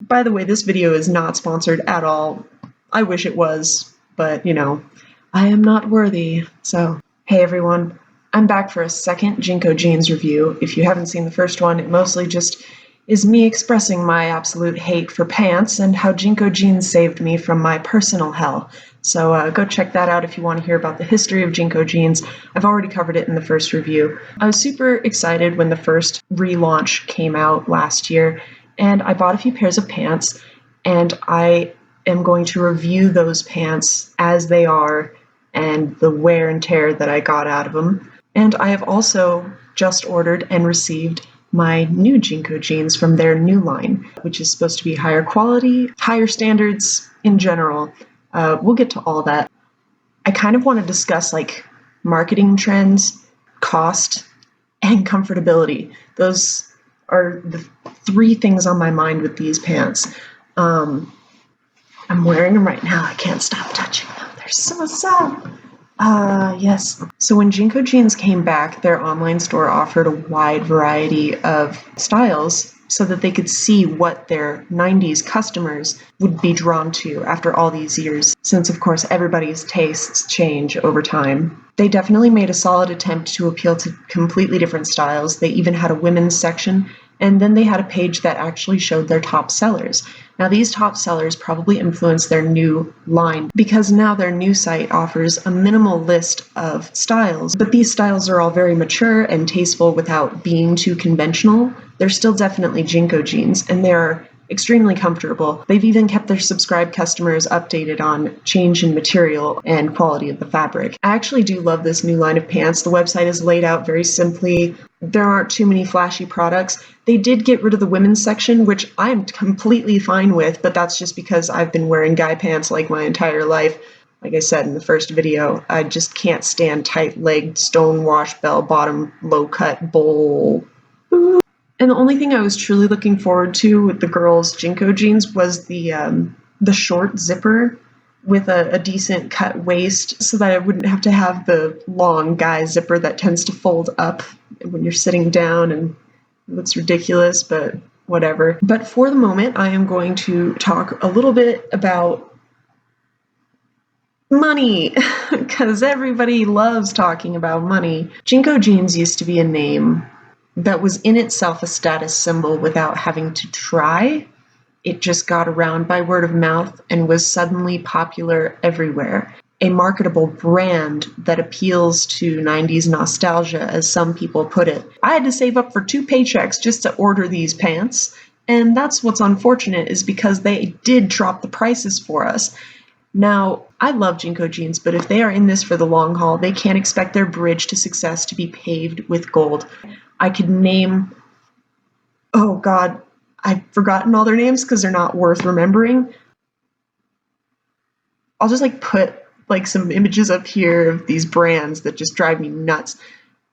By the way, this video is not sponsored at all. I wish it was, but you know, I am not worthy. So, hey everyone, I'm back for a second Jnco jeans review. If you haven't seen the first one, it mostly just is me expressing my absolute hate for pants and how Jnco jeans saved me from my personal hell. So go check that out if you want to hear about the history of Jnco jeans. I've already covered it in the first review. I was super excited when the first relaunch came out last year, and I bought a few pairs of pants, and I am going to review those pants as they are and the wear and tear that I got out of them. And I have also just ordered and received my new Jnco jeans from their new line, which is supposed to be higher quality, higher standards in general. We'll get to all that. I kind of want to discuss like marketing trends, cost, and comfortability. Those are the three things on my mind with these pants. I'm wearing them right now. I can't stop touching them. They're so soft. Yes. So when Jnco jeans came back, their online store offered a wide variety of styles so that they could see what their 90s customers would be drawn to after all these years, since of course everybody's tastes change over time. They definitely made a solid attempt to appeal to completely different styles. They even had a women's section, and then they had a page that actually showed their top sellers. Now these top sellers probably influenced their new line because now their new site offers a minimal list of styles, but these styles are all very mature and tasteful without being too conventional. They're still definitely Jnco jeans, and they're extremely comfortable. They've even kept their subscribed customers updated on change in material and quality of the fabric. I actually do love this new line of pants. The website is laid out very simply. There aren't too many flashy products. They did get rid of the women's section, which I'm completely fine with, but that's just because I've been wearing guy pants like my entire life. Like I said in the first video, I just can't stand tight-legged, stonewash, bell-bottom, low-cut, bowl. And the only thing I was truly looking forward to with the girls' Jnco jeans was the short zipper with a decent cut waist so that I wouldn't have to have the long guy zipper that tends to fold up when you're sitting down and it looks ridiculous, but whatever. But for the moment, I am going to talk a little bit about money, because everybody loves talking about money. Jnco jeans used to be a name that was in itself a status symbol without having to try. It just got around by word of mouth and was suddenly popular everywhere. A marketable brand that appeals to 90s nostalgia, as some people put it. I had to save up for 2 paychecks just to order these pants, and that's what's unfortunate is because they did drop the prices for us. Now, I love Jnco jeans, but if they are in this for the long haul, they can't expect their bridge to success to be paved with gold. I could name, oh god, I've forgotten all their names because they're not worth remembering. I'll just like put like some images up here of these brands that just drive me nuts.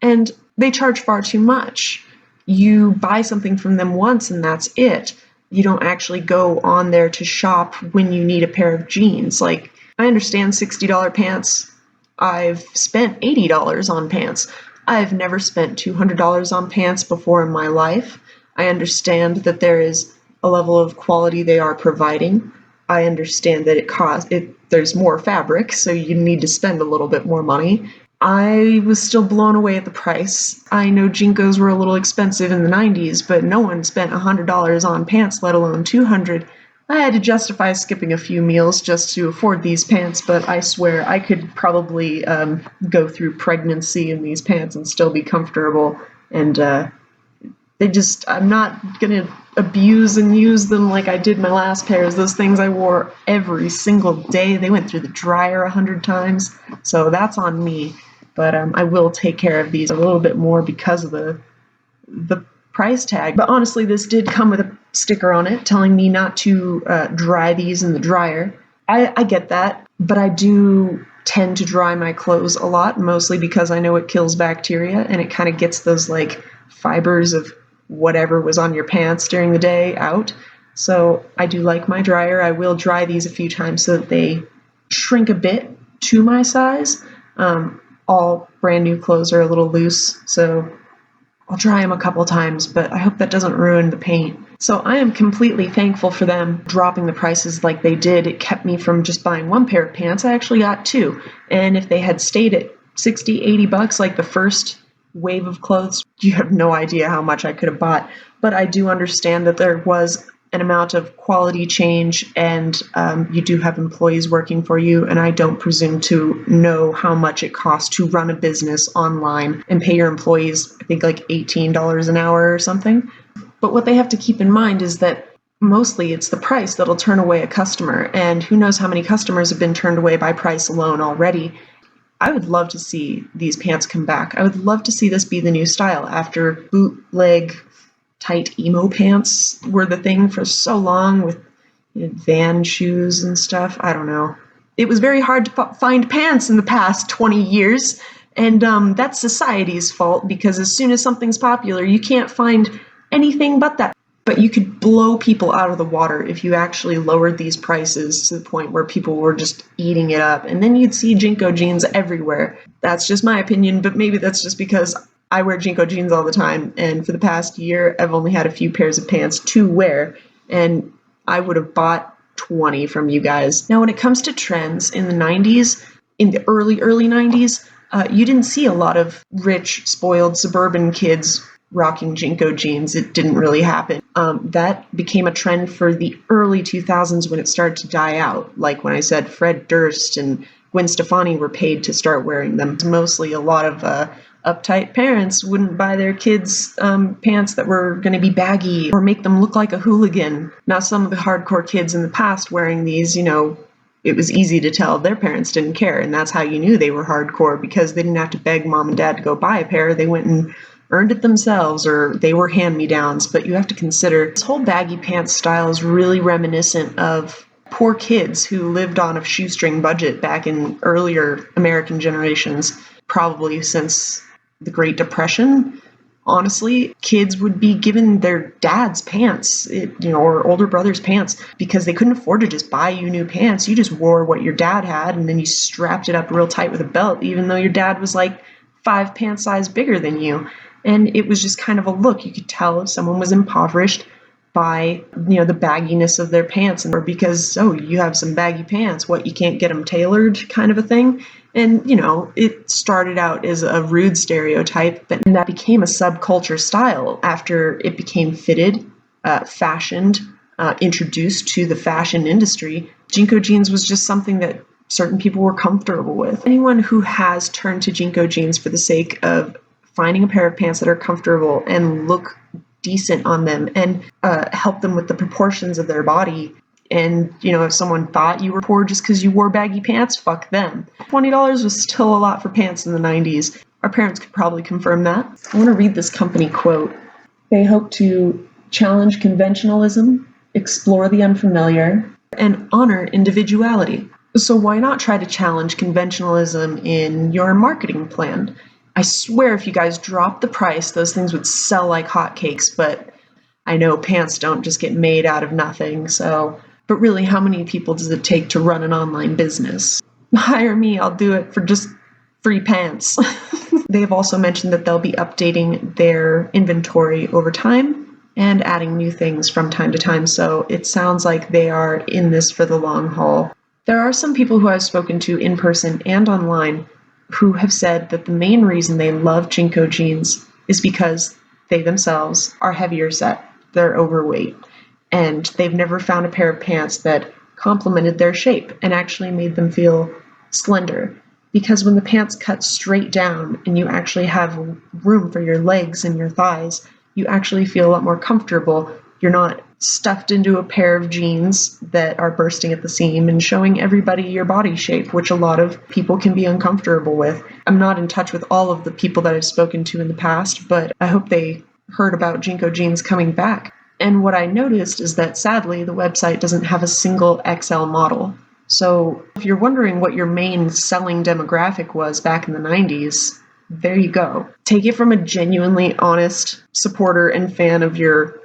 And they charge far too much. You buy something from them once and that's it. You don't actually go on there to shop when you need a pair of jeans. Like, I understand $60 pants. I've spent $80 on pants. I've never spent $200 on pants before in my life. I understand that there is a level of quality they are providing. I understand that there's more fabric, so you need to spend a little bit more money. I was still blown away at the price. I know Jncos were a little expensive in the 90s, but no one spent $100 on pants, let alone $200. I had to justify skipping a few meals just to afford these pants, but I swear I could probably go through pregnancy in these pants and still be comfortable. And I'm not gonna abuse and use them like I did my last pairs. Those things I wore every single day. They went through the dryer 100 times, so that's on me. But I will take care of these a little bit more because of the price tag. But honestly, this did come with a sticker on it telling me not to dry these in the dryer. I get that, but I do tend to dry my clothes a lot, mostly because I know it kills bacteria and it kind of gets those like fibers of whatever was on your pants during the day out. So I do like my dryer. I will dry these a few times so that they shrink a bit to my size. All brand new clothes are a little loose, so I'll dry them a couple times, but I hope that doesn't ruin the paint. So I am completely thankful for them dropping the prices like they did. It kept me from just buying one pair of pants. I actually got two. And if they had stayed at 60, 80 bucks like the first wave of clothes, you have no idea how much I could have bought. But I do understand that there was an amount of quality change, and you do have employees working for you, and I don't presume to know how much it costs to run a business online and pay your employees, I think like $18 an hour or something. But what they have to keep in mind is that mostly it's the price that'll turn away a customer, and who knows how many customers have been turned away by price alone already. I would love to see these pants come back. I would love to see this be the new style after bootleg tight emo pants were the thing for so long with Van shoes and stuff. I don't know. It was very hard to find pants in the past 20 years, and that's society's fault because as soon as something's popular, you can't find anything but that. But you could blow people out of the water if you actually lowered these prices to the point where people were just eating it up, and then you'd see Jnco jeans everywhere. That's just my opinion, but maybe that's just because I wear Jnco jeans all the time, and for the past year, I've only had a few pairs of pants to wear, and I would have bought 20 from you guys. Now, when it comes to trends in the 90s, in the early 90s, you didn't see a lot of rich, spoiled suburban kids rocking Jnco jeans. It didn't really happen. That became a trend for the early 2000s when it started to die out. Like when I said Fred Durst and Gwen Stefani were paid to start wearing them. Mostly a lot of uptight parents wouldn't buy their kids pants that were going to be baggy or make them look like a hooligan. Now, some of the hardcore kids in the past wearing these, it was easy to tell their parents didn't care, and that's how you knew they were hardcore because they didn't have to beg mom and dad to go buy a pair. They went and earned it themselves, or they were hand-me-downs. But you have to consider this whole baggy pants style is really reminiscent of poor kids who lived on a shoestring budget back in earlier American generations, probably since the Great Depression. Honestly, kids would be given their dad's pants, or older brother's pants, because they couldn't afford to just buy you new pants. You just wore what your dad had, and then you strapped it up real tight with a belt, even though your dad was like 5 pant size bigger than you. And it was just kind of a look. You could tell if someone was impoverished by, the bagginess of their pants, or because, you have some baggy pants, what, you can't get them tailored kind of a thing. And, it started out as a rude stereotype, but that became a subculture style after it became fitted, fashioned, introduced to the fashion industry. Jnco jeans was just something that certain people were comfortable with. Anyone who has turned to Jnco jeans for the sake of finding a pair of pants that are comfortable and look decent on them and help them with the proportions of their body. And, if someone thought you were poor just because you wore baggy pants, fuck them. $20 was still a lot for pants in the 90s. Our parents could probably confirm that. I want to read this company quote. They hope to challenge conventionalism, explore the unfamiliar, and honor individuality. So why not try to challenge conventionalism in your marketing plan? I swear if you guys dropped the price, those things would sell like hotcakes, but I know pants don't just get made out of nothing, so... But really, how many people does it take to run an online business? Hire me, I'll do it for just free pants. They have also mentioned that they'll be updating their inventory over time and adding new things from time to time, so it sounds like they are in this for the long haul. There are some people who I've spoken to in person and online who have said that the main reason they love Jnco jeans is because they themselves are heavier set, they're overweight, and they've never found a pair of pants that complemented their shape and actually made them feel slender. Because when the pants cut straight down and you actually have room for your legs and your thighs, you actually feel a lot more comfortable. You're not stuffed into a pair of jeans that are bursting at the seam and showing everybody your body shape, which a lot of people can be uncomfortable with. I'm not in touch with all of the people that I've spoken to in the past, but I hope they heard about Jnco jeans coming back. And what I noticed is that sadly, the website doesn't have a single XL model. So if you're wondering what your main selling demographic was back in the 90s, there you go. Take it from a genuinely honest supporter and fan of your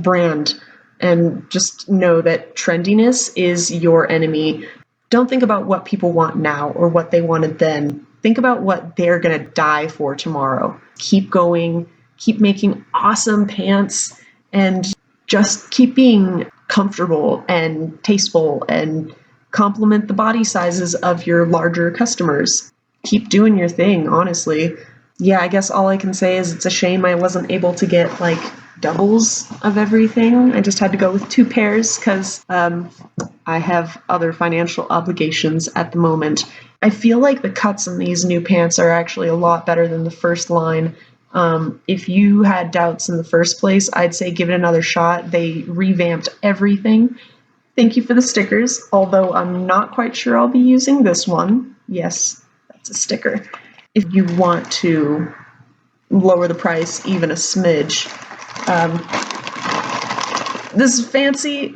brand, and just know that trendiness is your enemy. Don't think about what people want now or what they wanted then. Think about what they're going to die for tomorrow. Keep going, keep making awesome pants, and Just keep being comfortable and tasteful and complement the body sizes of your larger customers. Keep doing your thing, honestly. Yeah, I guess all I can say is it's a shame I wasn't able to get like doubles of everything. I just had to go with 2 pairs because I have other financial obligations at the moment. I feel like the cuts in these new pants are actually a lot better than the first line. If you had doubts in the first place, I'd say give it another shot. They revamped everything. Thank you for the stickers, although I'm not quite sure I'll be using this one. Yes, that's a sticker. If you want to lower the price even a smidge. This is fancy,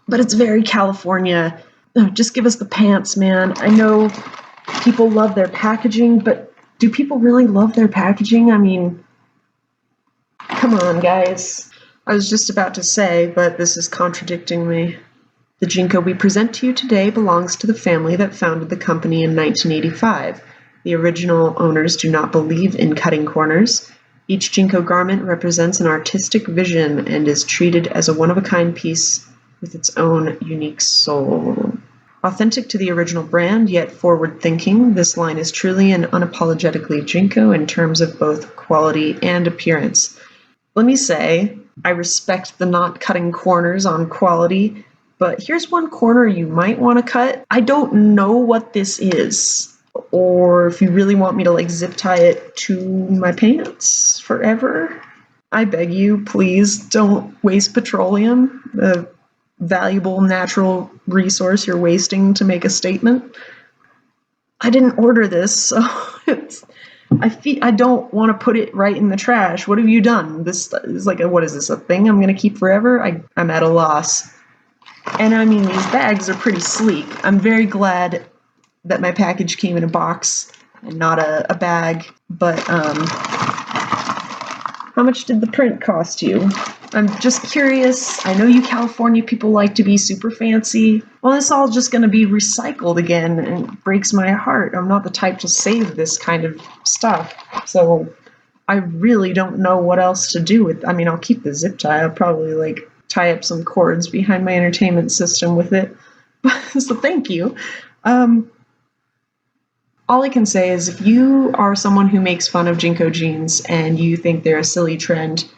but it's very California. Oh, just give us the pants, man. I know people love their packaging, but do people really love their packaging? I mean, come on, guys. I was just about to say, but this is contradicting me. The Jnco we present to you today belongs to the family that founded the company in 1985. The original owners do not believe in cutting corners. Each Jnco garment represents an artistic vision and is treated as a one-of-a-kind piece with its own unique soul. Authentic to the original brand, yet forward-thinking, this line is truly and unapologetically Jnco in terms of both quality and appearance. Let me say, I respect the not cutting corners on quality, but here's one corner you might want to cut. I don't know what this is, or if you really want me to like zip tie it to my pants forever. I beg you, please don't waste petroleum, the valuable natural resource you're wasting to make a statement. I didn't order this, so I don't want to put it right in the trash. What have you done? This is like what is this, a thing I'm gonna keep forever? I'm at a loss. And I mean, these bags are pretty sleek. I'm very glad that my package came in a box and not a bag. But how much did the print cost you? I'm just curious. I know you California people like to be super fancy. Well, it's all just going to be recycled again, and it breaks my heart. I'm not the type to save this kind of stuff. So I really don't know what else to do with. I mean, I'll keep the zip tie. I'll probably like tie up some cords behind my entertainment system with it. So thank you. All I can say is if you are someone who makes fun of Jnco jeans and you think they're a silly trend,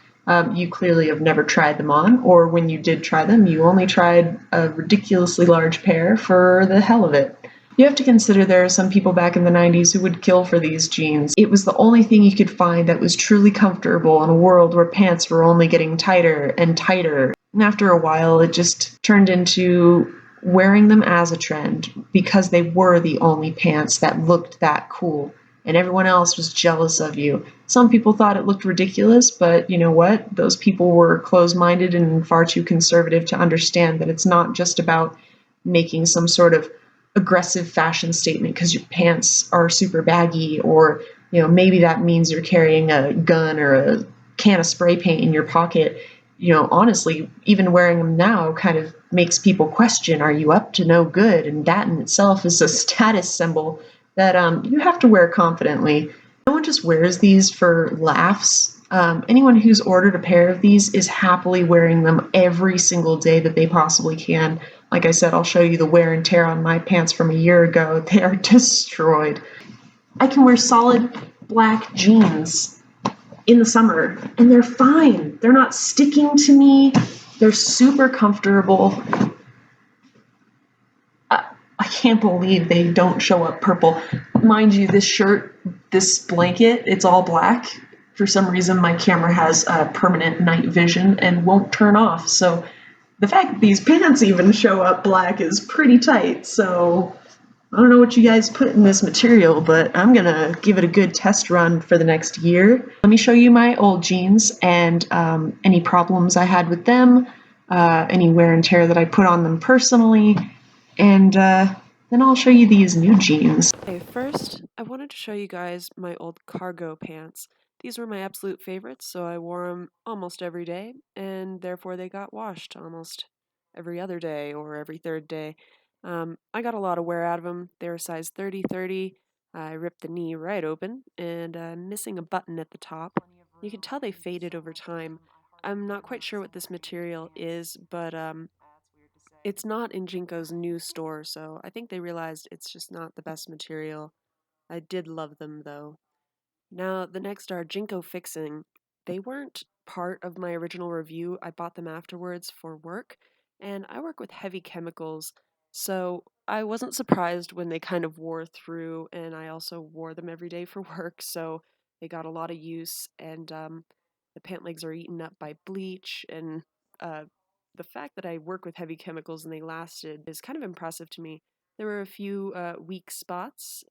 you clearly have never tried them on, or when you did try them, you only tried a ridiculously large pair for the hell of it. You have to consider there are some people back in the 90s who would kill for these jeans. It was the only thing you could find that was truly comfortable in a world where pants were only getting tighter and tighter. And after a while, it just turned into wearing them as a trend because they were the only pants that looked that cool. And everyone else was jealous of you. Some people thought it looked ridiculous, but you know what? Those people were closed-minded and far too conservative to understand that it's not just about making some sort of aggressive fashion statement because your pants are super baggy, or you know, maybe that means you're carrying a gun or a can of spray paint in your pocket. You know, honestly, even wearing them now kind of makes people question, are you up to no good? And that in itself is a status symbol that you have to wear confidently. No one just wears these for laughs. Anyone who's ordered a pair of these is happily wearing them every single day that they possibly can. Like I said, I'll show you the wear and tear on my pants from a year ago. They are destroyed. I can wear solid black jeans in the summer, and they're fine. They're not sticking to me. They're super comfortable. I can't believe they don't show up purple. Mind you, this shirt, this blanket, it's all black. For some reason, my camera has permanent night vision and won't turn off. So the fact that these pants even show up black is pretty tight. So I don't know what you guys put in this material, but I'm gonna give it a good test run for the next year. Let me show you my old jeans and any problems I had with them, any wear and tear that I put on them personally, and then I'll show you these new jeans. Okay, first, I wanted to show you guys my old cargo pants. These were my absolute favorites, so I wore them almost every day, and therefore they got washed almost every other day or every third day. I got a lot of wear out of them. They were size 30-30. I ripped the knee right open, and missing a button at the top. You could tell they faded over time. I'm not quite sure what this material is, but it's not in Jnco's new store, so I think they realized it's just not the best material. I did love them though. Now, the next are Jnco Fixing. They weren't part of my original review. I bought them afterwards for work, and I work with heavy chemicals, so I wasn't surprised when they kind of wore through, and I also wore them every day for work, so they got a lot of use, and the pant legs are eaten up by bleach, and uh, the fact that I work with heavy chemicals and they lasted is kind of impressive to me. There were a few weak spots,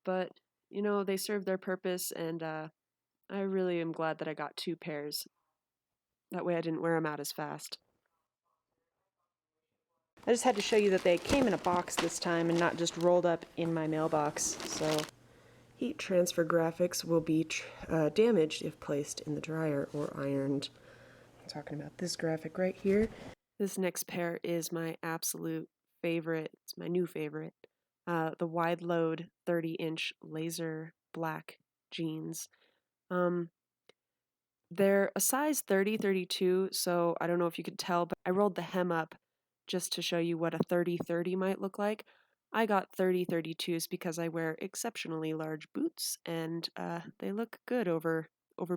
but they serve their purpose, and I really am glad that I got two pairs. That way I didn't wear them out as fast. I just had to show you that they came in a box this time and not just rolled up in my mailbox. So heat transfer graphics will be damaged if placed in the dryer or ironed. I'm talking about this graphic right here. This next pair is my absolute favorite. It's my new favorite. The wide load 30-inch laser black jeans. They're a size 30-32, so I don't know if you could tell, but I rolled the hem up just to show you what a 30-30 might look like. I got 30-32s because I wear exceptionally large boots, and they look good over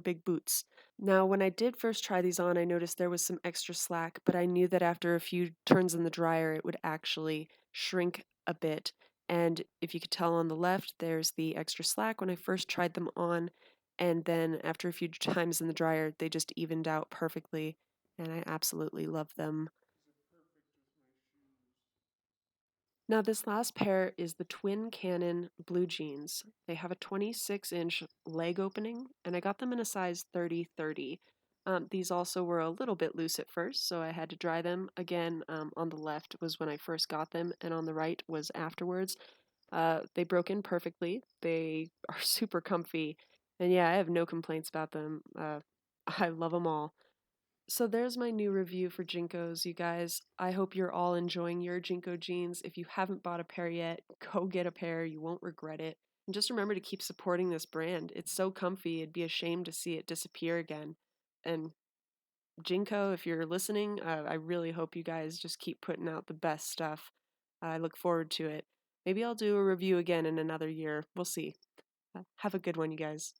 big boots. Now, when I did first try these on, I noticed there was some extra slack, but I knew that after a few turns in the dryer, it would actually shrink a bit. And if you could tell on the left, there's the extra slack when I first tried them on. And then after a few times in the dryer, they just evened out perfectly. And I absolutely love them. Now, this last pair is the Twin Cannon blue jeans. They have a 26-inch leg opening, and I got them in a size 30-30. These also were a little bit loose at first, so I had to dry them. Again, on the left was when I first got them, and on the right was afterwards. They broke in perfectly. They are super comfy, and yeah, I have no complaints about them. I love them all. So there's my new review for Jncos, you guys. I hope you're all enjoying your Jnco jeans. If you haven't bought a pair yet, go get a pair. You won't regret it. And just remember to keep supporting this brand. It's so comfy, it'd be a shame to see it disappear again. And Jnco, if you're listening, I really hope you guys just keep putting out the best stuff. I look forward to it. Maybe I'll do a review again in another year. We'll see. Have a good one, you guys.